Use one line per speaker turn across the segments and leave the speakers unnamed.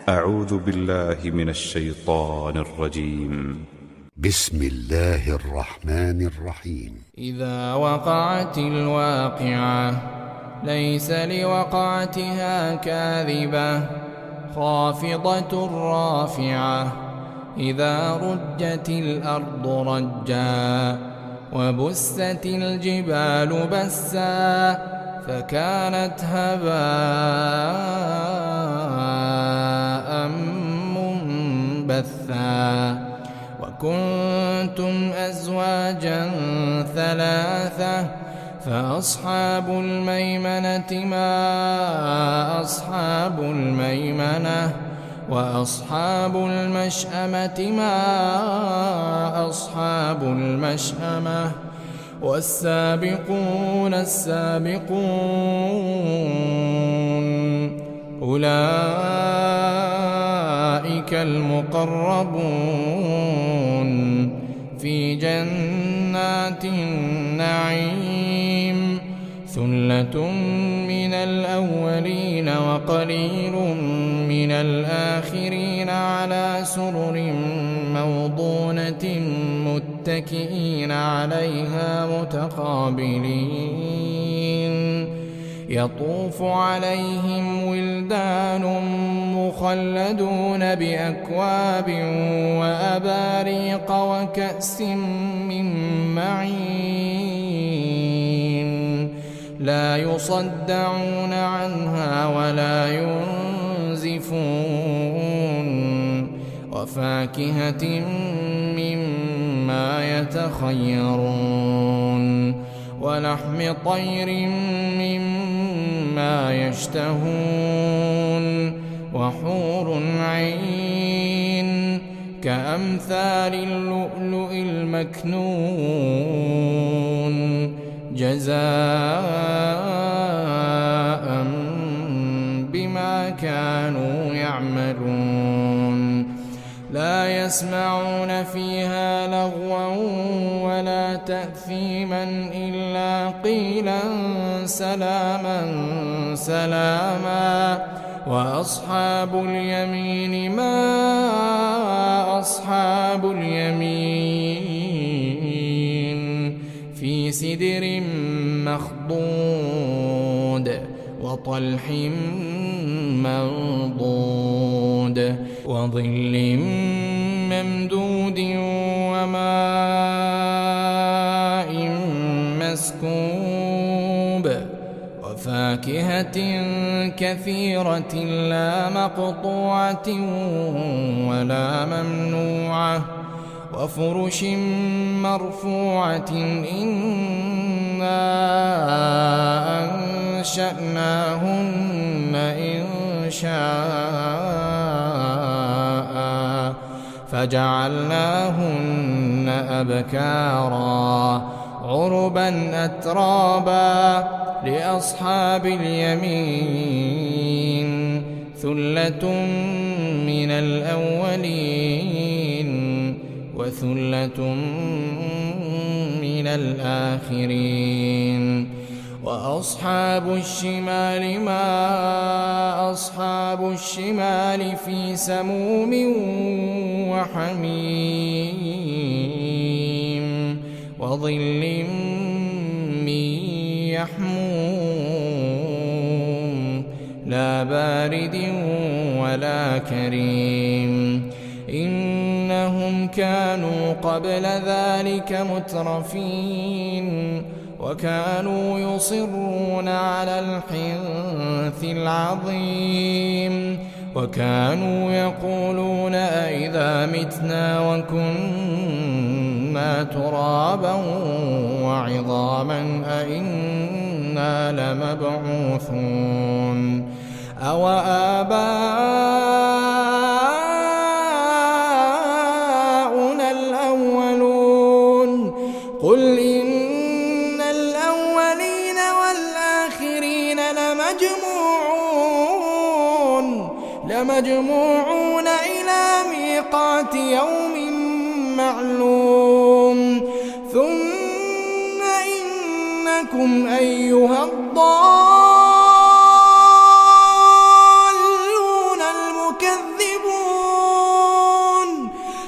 أعوذ بالله من الشيطان الرجيم.
بسم الله الرحمن الرحيم.
إذا وقعت الواقعة ليس لوقعتها كاذبة خافضة رافعة إذا رجت الأرض رجا وبست الجبال بسا فكانت هباء منبثا وكنتم أزواجا ثلاثة فأصحاب الميمنة ما أصحاب الميمنة وأصحاب المشأمة ما أصحاب المشأمة والسابقون السابقون أولئك المقربون في جنات النعيم ثلة من الأولين وقليل من الآخرين على سرر موضونة متكئين عليها متقابلين يطوف عليهم ولدان مخلدون بأكواب وأباريق وكأس من معين لا يصدعون عنها ولا ينزفون وفاكهة مما يتخيرون ولحم طير مما يشتهون وحور عين كأمثال اللؤلؤ المكنون جزاء بما كانوا يعملون لا يسمعون فيها لغوا ولا تأثيما إلا قيلا سلاما سلاما وأصحاب اليمين ما أصحاب اليمين في سدر مخضود وطلح منضود وظل ممدود وماء مسكوب وفاكهة كثيرة لا مقطوعة ولا ممنوعة وفرش مرفوعة إنا أنشأناهن إنشاء فجعلناهن أبكارا عربا أترابا لأصحاب اليمين ثلة من الأولين وثلة من الآخرين وأصحاب الشمال ما أصحاب الشمال في سموم وحميم وظل من يحموم لا بارد ولا كريم إنهم كانوا قبل ذلك مترفين وكانوا يصرون على الحنث العظيم وكانوا يقولون أئذا متنا وكنا ترابا وعظاما أئنا لمبعوثون أو آباؤنا الأولون قل إن الأولين والآخرين لمجموعون إلى ميقات يوم معلوم ثم إنكم أيها الضالون المكذبون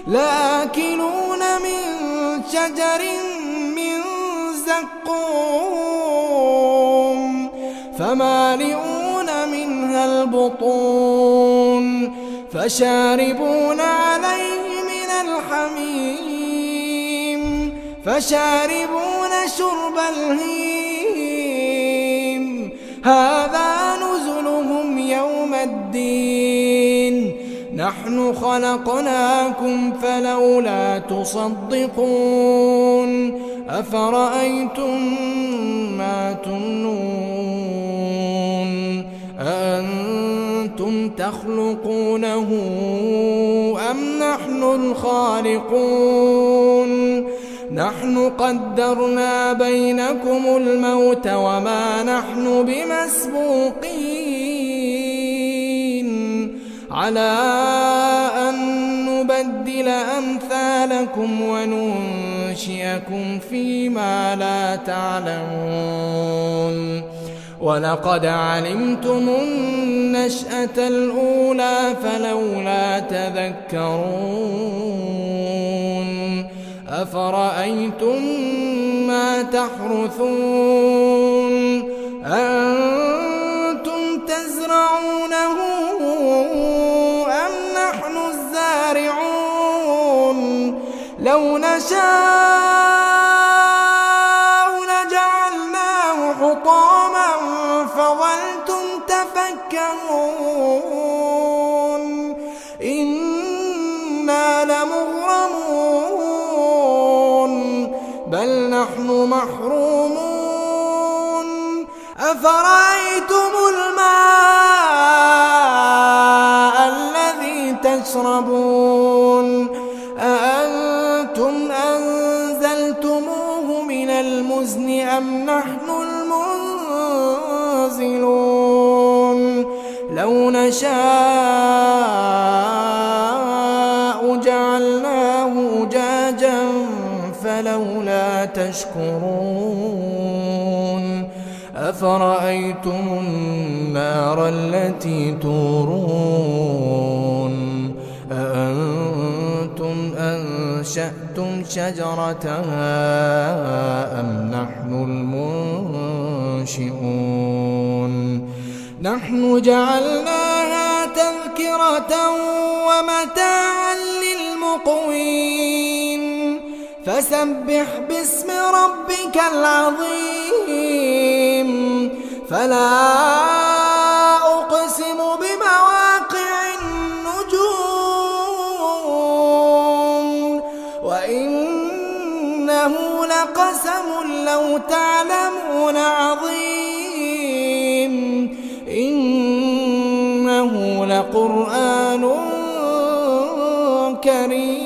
لآكلون من شجر من زقوم فمالئون منها البطون فشاربون عليه من الحميم فشاربون شرب الهيم هذا نزلهم يوم الدين نحن خلقناكم فلولا تصدقون أفرأيتم ما تمنون أأنتم تخلقونه أم نحن الخالقون نحن قدرنا بينكم الموت وما نحن بمسبوقين على أن نبدل أمثالكم وننشئكم فيما لا تعلمون ولقد علمتم النشأة الأولى فلولا تذكرون أفرأيتم ما تحرثون أنتم تزرعونه أم نحن الزارعون لو نشاء لجعلناه حطاما فظلتم تفكرون إنا لمغرمون بل نحن محرومون أفرأيتم الماء الذي تشربون أأنتم أنزلتموه من المزن أم نحن المنزلون لو نشاء جعلناه أجاجا فلولا تشكرون أفرأيتم النار التي تورون أأنتم أنشأتم شجرتها أم نحن المنشئون نحن جعلناها تذكرة ومتاعا للمقوين فسبح باسم ربك العظيم فلا أقسم بمواقع النجوم وإنه لقسم لو تعلمون عظيم إنه لقرآن كريم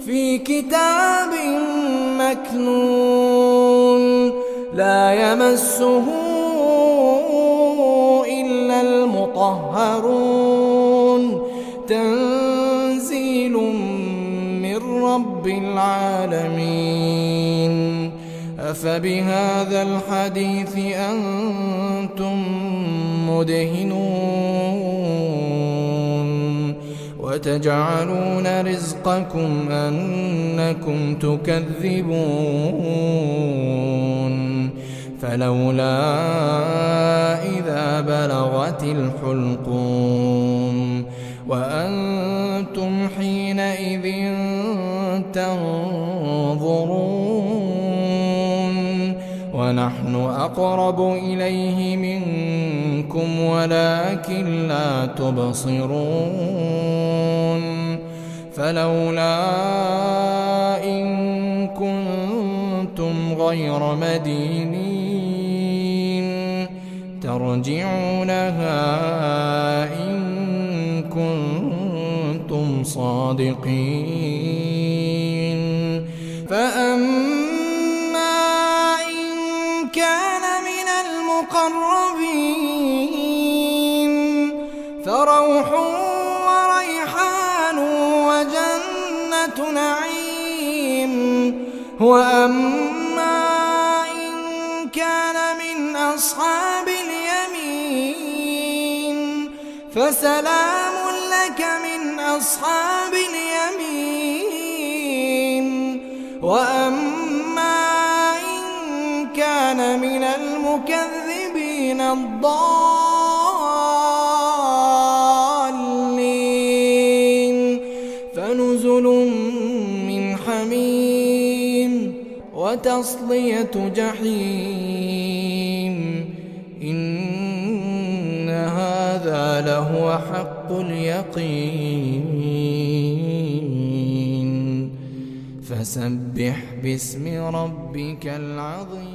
في كتاب مكنون لا يمسه إلا المطهرون تنزيل من رب العالمين أفبهذا الحديث أنتم مدهنون وتجعلون رزقكم أنكم تكذبون فلولا إذا بلغت الحلقوم وأنتم حينئذ تنظرون ونحن أقرب إليه منكم ولكن لا تبصرون فلولا إن كنتم غير مدينين ترجعونها إن كنتم صادقين فأما إن كان من المقربين فروح وريحان وجنة نعيم وأما إن كان من أصحاب اليمين فسلام لك من أصحاب اليمين وأما إن كان من المكذبين الضالين فنزل من حميم وتصلية جحيم إن هذا لهو حق اليقين فسبح باسم ربك العظيم.